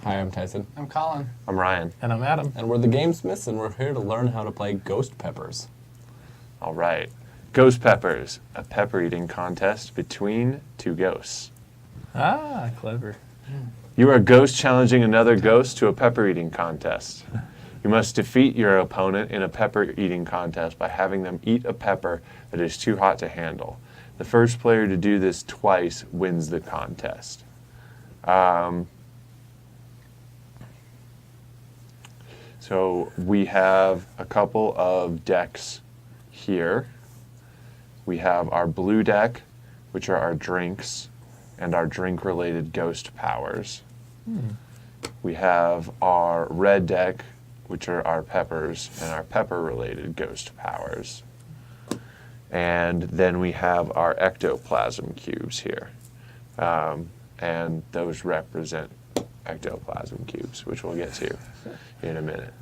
Hi, I'm Tyson. I'm Colin. I'm Ryan. And I'm Adam. And we're the Gamesmiths, and we're here to learn how to play Ghost Peppers. All right. Ghost Peppers, a pepper eating contest between two ghosts. Ah, clever. You are a ghost challenging another ghost to a pepper eating contest. You must defeat your opponent in a pepper eating contest by having them eat a pepper that is too hot to handle. The first player to do this twice wins the contest. So we have a couple of decks here. We have our blue deck, which are our drinks and our drink-related ghost powers. We have our red deck, which are our peppers and our pepper-related ghost powers. And then we have our ectoplasm cubes here. And those represent ectoplasm cubes, which we'll get to in a minute.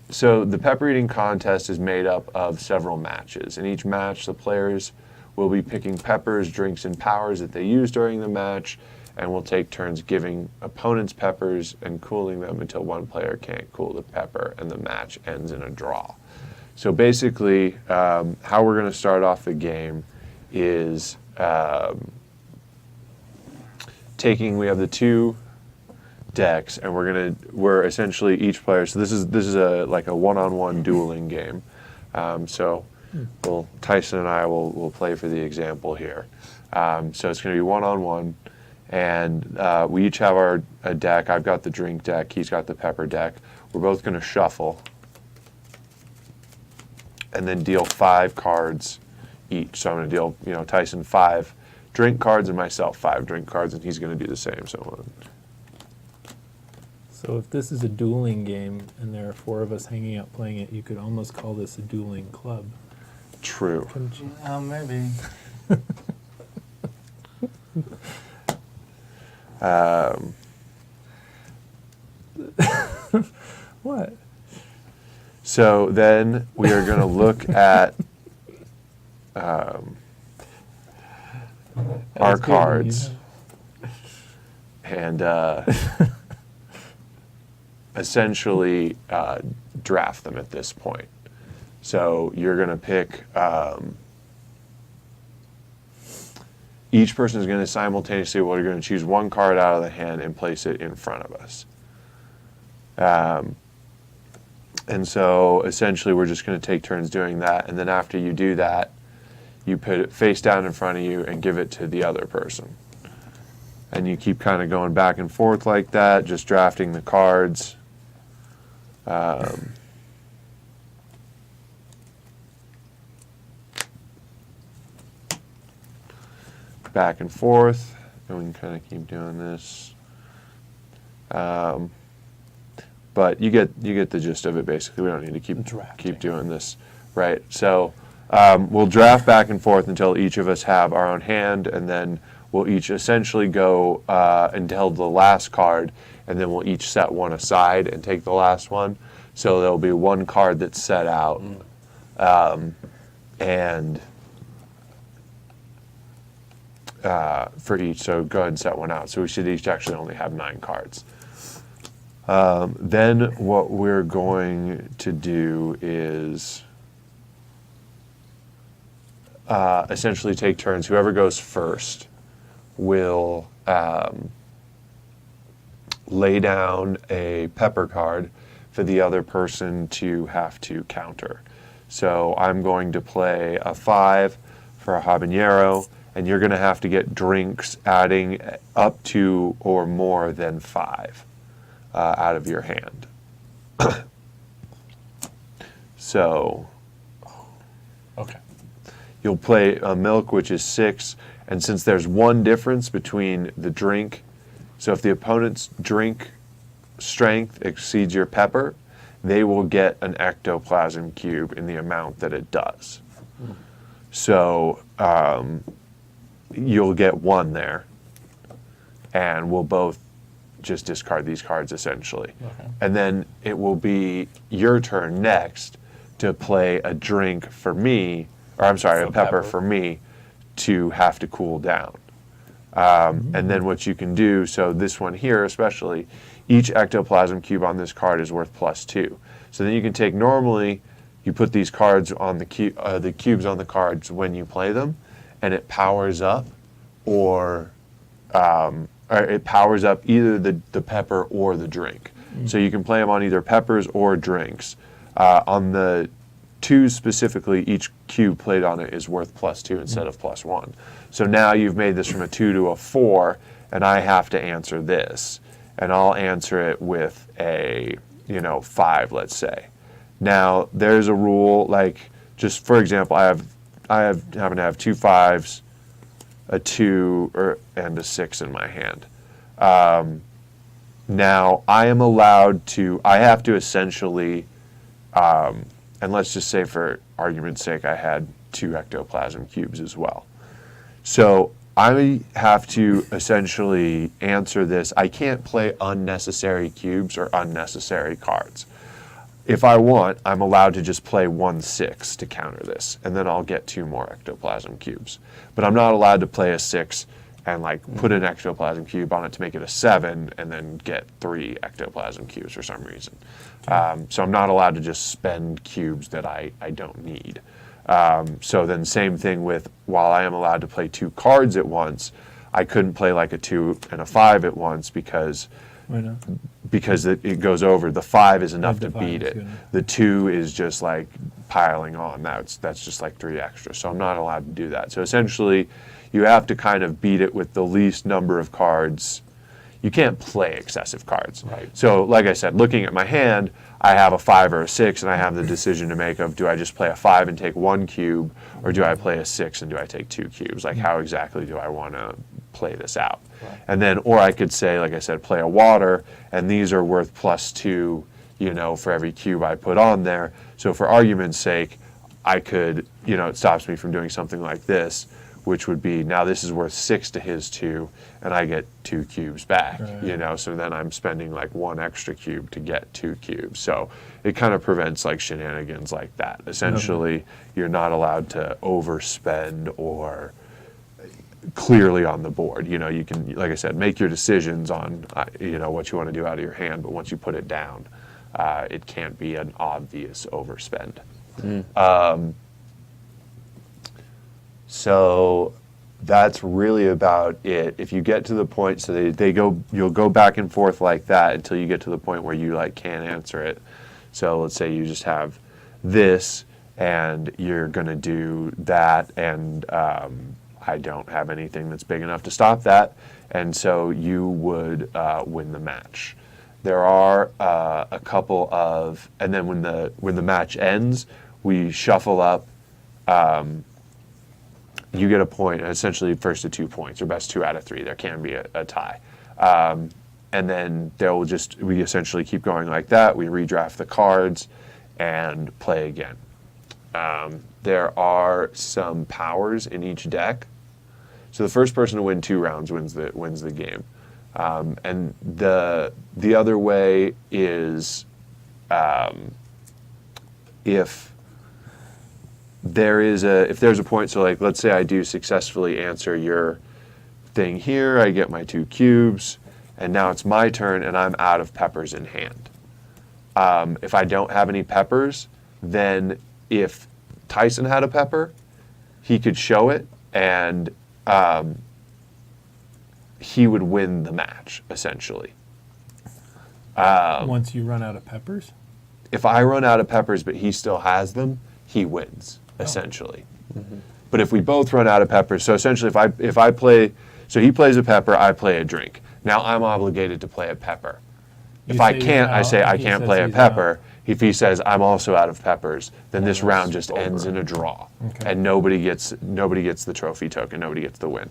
So the pepper eating contest is made up of several matches. In each match, the players will be picking peppers, drinks, and powers that they use during the match, and will take turns giving opponents peppers and cooling them until one player can't cool the pepper, and the match ends in a draw. So basically, how we're going to start off the game is we have the two decks, and we're essentially each player. So this is like a one-on-one dueling game. Tyson and I will play for the example here. So it's going to be one-on-one, and we each have a deck. I've got the drink deck. He's got the pepper deck. We're both going to shuffle, and then deal 5 cards each. So I'm going to deal, Tyson 5 drink cards and myself 5 drink cards, and he's going to do the same. So if this is a dueling game and there are 4 of us hanging out playing it, you could almost call this a dueling club. True. Couldn't you? Maybe. What? So then we are going to look at our good, cards and essentially draft them at this point. So you're going to pick, each person is going to simultaneously, we're going to choose one card out of the hand and place it in front of us. And so essentially we're just going to take turns doing that, and then after you do that, you put it face down in front of you and give it to the other person. And you keep kind of going back and forth like that, just drafting the cards. Back and forth, and we can kind of keep doing this. But you get the gist of it. Basically, we don't need to keep doing this, right? So we'll draft back and forth until each of us have our own hand, and then we'll each essentially go until the last card, and then we'll each set one aside and take the last one. So there'll be one card that's set out, and for each. So go ahead and set one out. So we should each actually only have 9 cards. Then what we're going to do is essentially take turns. Whoever goes first will lay down a pepper card for the other person to have to counter. So I'm going to play a 5 for a habanero, and you're going to have to get drinks adding up to or more than 5 out of your hand. So Okay. you'll play a milk, which is 6, and since there's one difference between the drink, so if the opponent's drink strength exceeds your pepper, they will get an ectoplasm cube in the amount that it does. So you'll get 1 there, and we'll both just discard these cards essentially. Okay. And then it will be your turn next to play a drink for me, or I'm sorry, a pepper for me to have to cool down. And then what you can do, so this one here especially, each ectoplasm cube on this card is worth +2. So then you can take, normally you put these cards on the cubes on the cards when you play them, and it powers up, or it powers up either the pepper or the drink. So you can play them on either peppers or drinks. On the twos specifically, each cube played on it is worth +2 instead of +1. So now you've made this from a 2 to a 4, and I have to answer this. And I'll answer it with a 5, let's say. Now there's a rule, like, just for example, I happen to have 2 5s, a 2, and a 6 in my hand. Now I have to essentially, and let's just say for argument's sake, I had 2 ectoplasm cubes as well. So I have to essentially answer this. I can't play unnecessary cubes or unnecessary cards. If I want, I'm allowed to just play 1 6 to counter this, and then I'll get 2 more ectoplasm cubes. But I'm not allowed to play a 6 and put an ectoplasm cube on it to make it a 7 and then get 3 ectoplasm cubes for some reason. So I'm not allowed to just spend cubes that I don't need. So then same thing with, while I am allowed to play 2 cards at once, I couldn't play like a 2 and a 5 at once because Why not? because it goes over. The 5 is enough to The 5 beat is it. good. The 2 is just like piling on. That's just like 3 extra. So I'm not allowed to do that. So essentially, you have to kind of beat it with the least number of cards. You can't play excessive cards. Right. So like I said, looking at my hand, I have a 5 or a 6, and I have the decision to make of, do I just play a 5 and take 1 cube, or do I play a 6 and do I take 2 cubes? Like, how exactly do I want to play this out? Right. And then, or I could say, like I said, play a water, and these are worth +2, for every cube I put on there. So for argument's sake, I could, it stops me from doing something like this, which would be, now this is worth 6 to his 2, and I get 2 cubes back, Right. so then I'm spending like 1 extra cube to get 2 cubes. So it kind of prevents like shenanigans like that. Essentially, you're not allowed to overspend or clearly on the board. You can, like I said, make your decisions on, what you want to do out of your hand, but once you put it down, it can't be an obvious overspend. So that's really about it. If you get to the point, so you'll go back and forth like that until you get to the point where you can't answer it. So let's say you just have this, and you're gonna do that, and I don't have anything that's big enough to stop that, and so you would win the match. There are a couple of, and then when the match ends, we shuffle up. You get a point, essentially first to 2 points, or best 2 out of 3. There can be a tie. And then we essentially keep going like that. We redraft the cards and play again. There are some powers in each deck. So the first person to win 2 rounds wins the game. And the other way is if there's a point, so let's say I do successfully answer your thing here, I get my 2 cubes, and now it's my turn, and I'm out of peppers in hand. If I don't have any peppers, then if Tyson had a pepper, he could show it, and he would win the match, essentially. Once you run out of peppers? If I run out of peppers but he still has them, he wins, essentially. But if we both run out of peppers, so essentially if I play, so he plays a pepper, I play a drink. Now I'm obligated to play a pepper. If I can't, I say I can't play a pepper. If he says I'm also out of peppers, then this round just ends in a draw, and nobody gets the trophy token, nobody gets the win.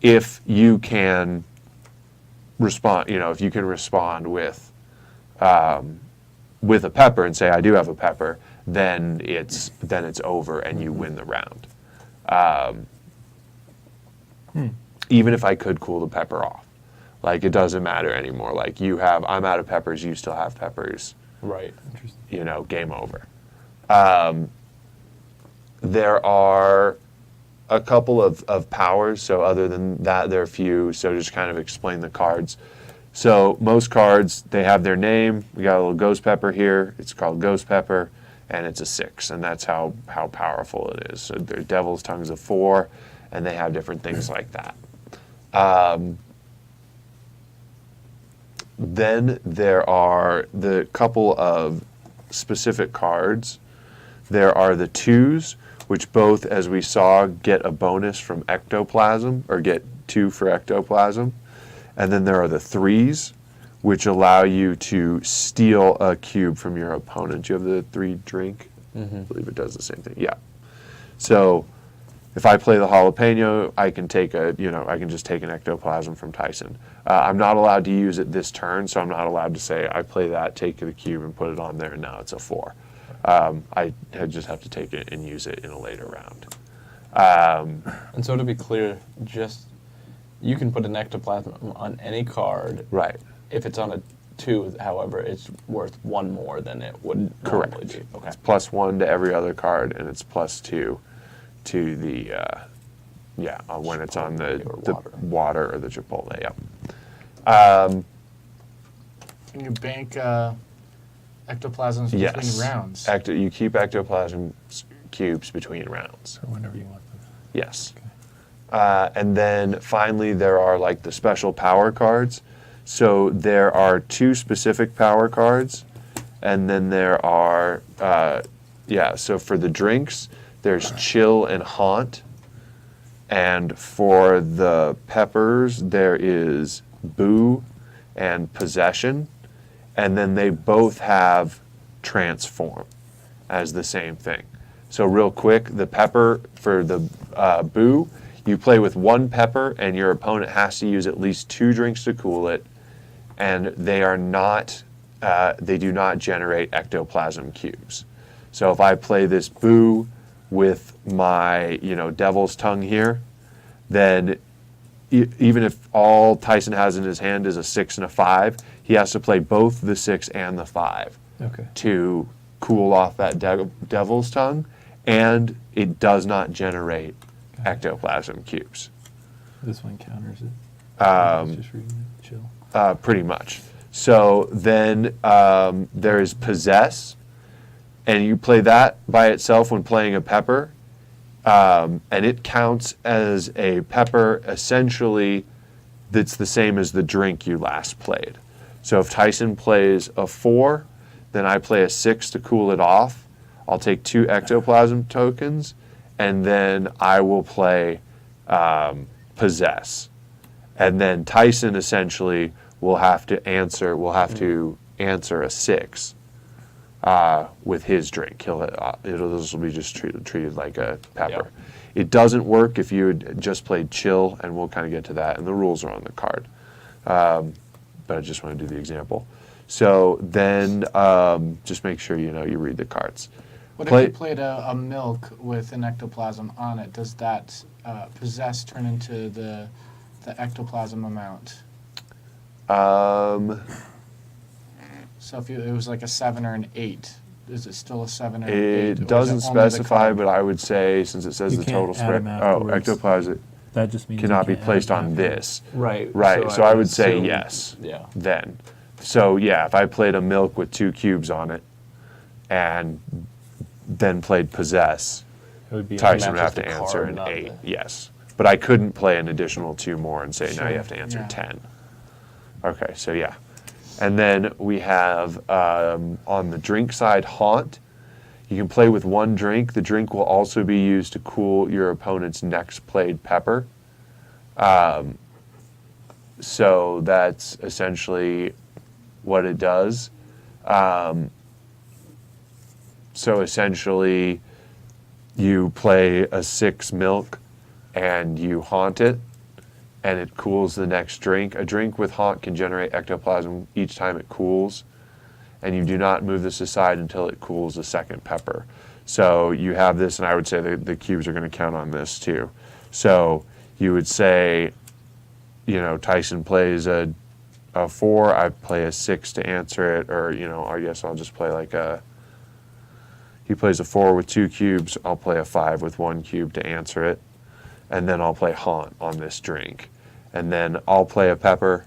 If you can respond, if you can respond with a pepper and say I do have a pepper, then it's over and you win the round. Even if I could cool the pepper off, it doesn't matter anymore. I'm out of peppers, you still have peppers. Right. Game over. There are a couple of powers. So other than that, there are a few. So just kind of explain the cards. So most cards, they have their name. We got a little ghost pepper here. It's called ghost pepper, and it's a 6, and that's how powerful it is. So their devil's tongue's a 4, and they have different things like that. Then there are the couple of specific cards. There are the 2s, which both, as we saw, get a bonus from ectoplasm, or get 2 for ectoplasm. And then there are the 3s, which allow you to steal a cube from your opponent. Do you have the 3 drink? I believe it does the same thing. Yeah. So if I play the jalapeno, I can take I can just take an ectoplasm from Tyson. I'm not allowed to use it this turn, so I'm not allowed to say I play that, take the cube, and put it on there, and now it's a 4. I just have to take it and use it in a later round. And so to be clear, you can put an ectoplasm on any card. Right. If it's on a 2, however, it's worth 1 more than it would normally be. Okay. It's +1 to every other card, and it's +2 to the when it's on the water or the Chipotle. Yep. Can you bank ectoplasms Yes. between rounds? You keep ectoplasm cubes between rounds. Or whenever you want them. Yes. And then finally, there are like the special power cards. So there are 2 specific power cards, and then there are so for the drinks, there's chill and haunt, and for the peppers, there is boo and possession, and then they both have transform as the same thing. So real quick, the pepper for the boo, you play with 1 pepper, and your opponent has to use at least 2 drinks to cool it, and they are not, they do not generate ectoplasm cubes. So if I play this boo with my, devil's tongue here, then even if all Tyson has in his hand is a 6 and a 5, he has to play both the 6 and the 5 Okay. to cool off that devil's tongue, and it does not generate ectoplasm cubes. This one counters it. Just reading it. Chill. Pretty much. So then there is possess, and you play that by itself when playing a pepper, and it counts as a pepper essentially that's the same as the drink you last played. So if Tyson plays a 4, then I play a 6 to cool it off. I'll take 2 ectoplasm tokens, and then I will play possess. And then Tyson essentially will have to answer a 6 with his drink. This will be just treated like a pepper. Yep. It doesn't work if you had just played chill, and we'll kind of get to that, and the rules are on the card. But I just want to do the example. So then just make sure you read the cards. What if you played a milk with an ectoplasm on it? Does that possess turn into the ectoplasm amount? So if it was like a 7 or an 8, is it still a 7 or an 8? It doesn't specify, but I would say, since it says You the can't total add spread, them afterwards. ectoplasm That just means cannot you be can't placed add on them this. Right. Right, so I would say assume- yes. Yeah. Then. So yeah, if I played a milk with 2 cubes on it, and then played possess, It would be Tyson would matches have to the answer card, an not 8. the- Yes, but I couldn't play an additional 2 more and say now Sure, you have to answer yeah. 10. Okay, so yeah, and then we have on the drink side haunt. You can play with 1 drink. The drink will also be used to cool your opponent's next played pepper. So that's essentially what it does. So essentially, you play a 6 milk and you haunt it, and it cools the next drink. A drink with haunt can generate ectoplasm each time it cools, and you do not move this aside until it cools the second pepper. So you have this, and I would say the cubes are going to count on this too. So you would say, Tyson plays a 4, I play a 6 to answer it, or I guess I'll just play he plays a 4 with 2 cubes, I'll play a 5 with 1 cube to answer it. and then I'll play haunt on this drink. And then I'll play a pepper,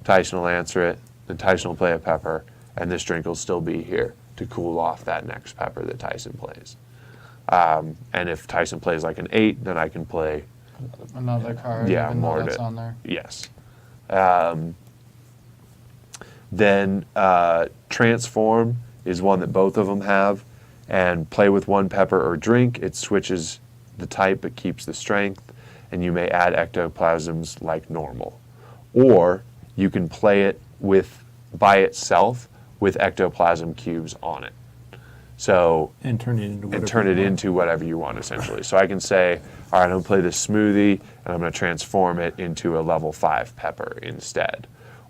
Tyson will answer it, then Tyson will play a pepper, and this drink will still be here to cool off that next pepper that Tyson plays. And if Tyson plays like an 8, then I can play, Another card, Yeah, even though more that's to- on there. yes. Then transform is one that both of them have, and play with 1 pepper or drink. It switches the type but keeps the strength, and you may add ectoplasms like normal. Or you can play it by itself with ectoplasm cubes on it. So And turn it into whatever and turn it you want. into whatever you want, essentially. So I can say, all right, I'm going to play this smoothie, and I'm going to transform it into a level 5 pepper instead.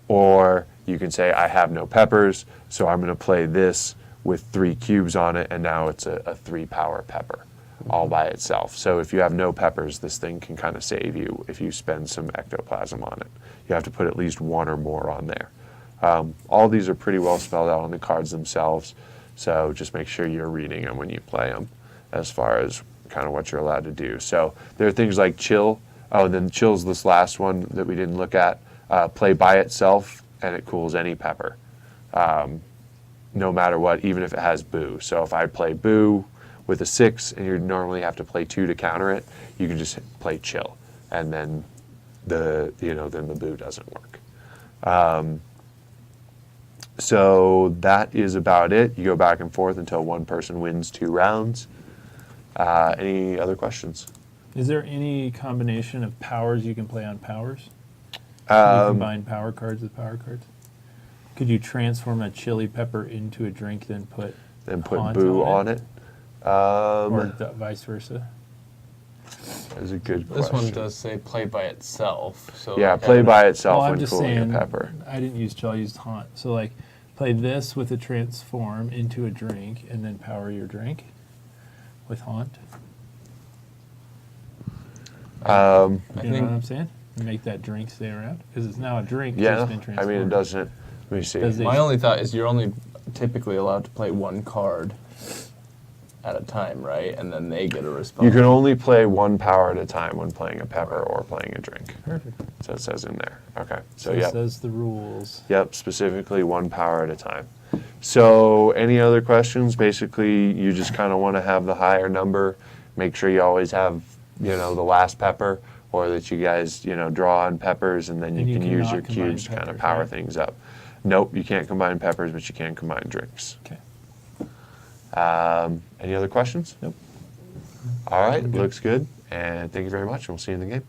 Or you can say, I have no peppers, so I'm going to play this with 3 cubes on it, and now it's a 3-power pepper all by itself. So if you have no peppers, this thing can kind of save you if you spend some ectoplasm on it. You have to put at least 1 or more on there. All these are pretty well spelled out on the cards themselves, so just make sure you're reading them when you play them as far as kind of what you're allowed to do. So there are things like chill. Oh, and then chill's this last one that we didn't look at. Play by itself, and it cools any pepper, no matter what, even if it has boo. So if I play boo with a 6, and you normally have to play 2 to counter it, you can just play chill, and then then the boo doesn't work. So that is about it. You go back and forth until one person wins 2 rounds. Any other questions? Is there any combination of powers you can play on powers? Can you combine power cards with power cards? Could you transform a chili pepper into a drink, then put haunt boo on it. or vice versa? That's a good This question. one does say play by itself. So Yeah, like, I play don't by know. itself Well, I'm when just cooling saying. a pepper. I didn't use chill. I used haunt. So like, play this with a transform into a drink, and then power your drink with haunt. I You know think what I'm saying? Make that drink stay around because it's now a drink. Yeah, that's been I transformed. mean, it doesn't. Let me see. Does it- my only thought is you're only typically allowed to play 1 card at a time, right? And then they get a response. You can only play 1 power at a time when playing a pepper or playing a drink. Perfect. So it says in there. Okay. So, So it yep. says the rules. Yep, specifically 1 power at a time. So any other questions? Basically, you just kind of want to have the higher number. Make sure you always have, the last pepper, or that you guys, draw on peppers, and then And you you can use cannot your combine cubes to kind of peppers, power right? things up. Nope, you can't combine peppers, but you can combine drinks. Okay. Any other questions? Nope. All right, I'm good. looks good. And thank you very much. We'll see you in the game.